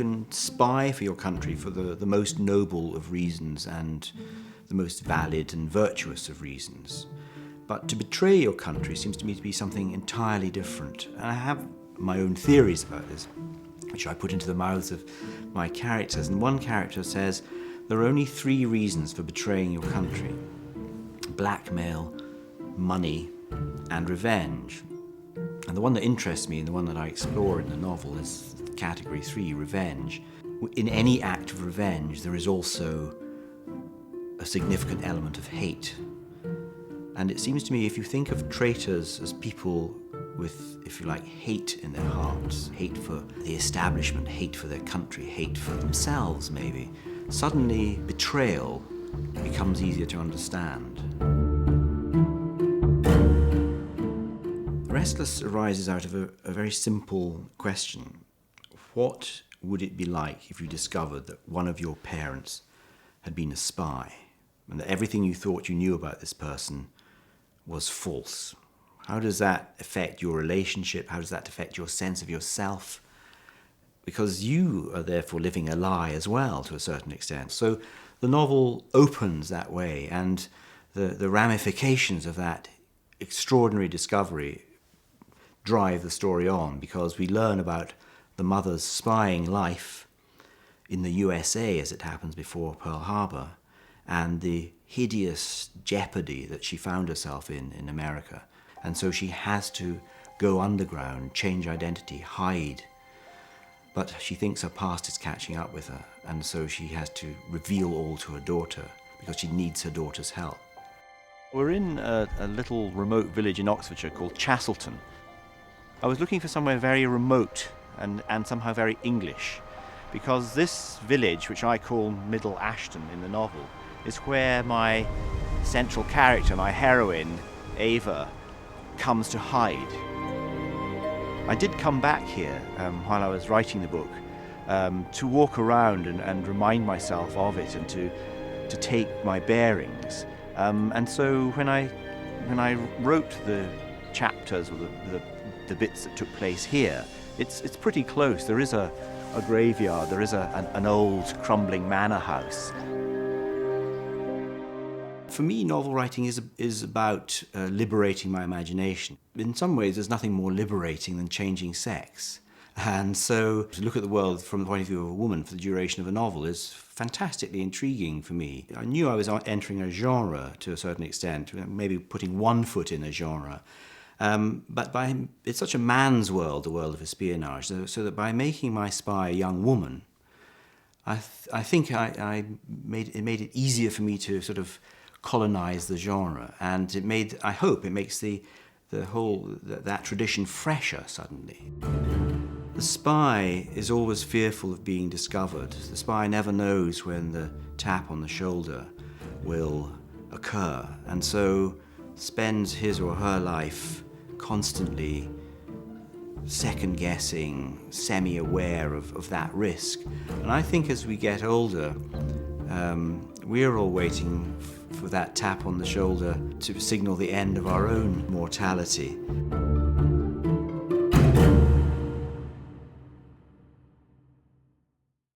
can spy for your country for the most noble of reasons and the most valid and virtuous of reasons. But to betray your country seems to me to be something entirely different. And I have my own theories about this, which I put into the mouths of my characters. And one character says, there are only 3 reasons for betraying your country: blackmail, money, and revenge. And the one that interests me and the one that I explore in the novel is category 3, revenge. In any act of revenge, there is also a significant element of hate. And it seems to me, if you think of traitors as people with, if you like, hate in their hearts, hate for the establishment, hate for their country, hate for themselves maybe, suddenly betrayal becomes easier to understand. Restless arises out of a very simple question. What would it be like if you discovered that one of your parents had been a spy and that everything you thought you knew about this person was false? How does that affect your relationship? How does that affect your sense of yourself? Because you are therefore living a lie as well, to a certain extent. So the novel opens that way, and the ramifications of that extraordinary discovery drive the story on, because we learn about the mother's spying life in the USA, as it happens, before Pearl Harbor, and the hideous jeopardy that she found herself in America. And so she has to go underground, change identity, hide. But she thinks her past is catching up with her, and so she has to reveal all to her daughter because she needs her daughter's help. We're in a little remote village in Oxfordshire called Chastleton. I was looking for somewhere very remote and somehow very English, because this village, which I call Middle Ashton in the novel, is where my central character, my heroine, Eva, comes to hide. I did come back here while I was writing the book to walk around and remind myself of it and to take my bearings. And so when I wrote the chapters or the bits that took place here, it's pretty close. There is a graveyard, there is an old crumbling manor house. For me, novel writing is about liberating my imagination. In some ways, there's nothing more liberating than changing sex. And so to look at the world from the point of view of a woman for the duration of a novel is fantastically intriguing for me. I knew I was entering a genre to a certain extent, maybe putting one foot in a genre. But it's such a man's world, the world of espionage, so that by making my spy a young woman, I think it made it easier for me to sort of colonize the genre, and I hope it makes that tradition fresher suddenly. The spy is always fearful of being discovered. The spy never knows when the tap on the shoulder will occur, and so spends his or her life constantly second-guessing, semi-aware of that risk. And I think as we get older, we're all waiting for that tap on the shoulder to signal the end of our own mortality.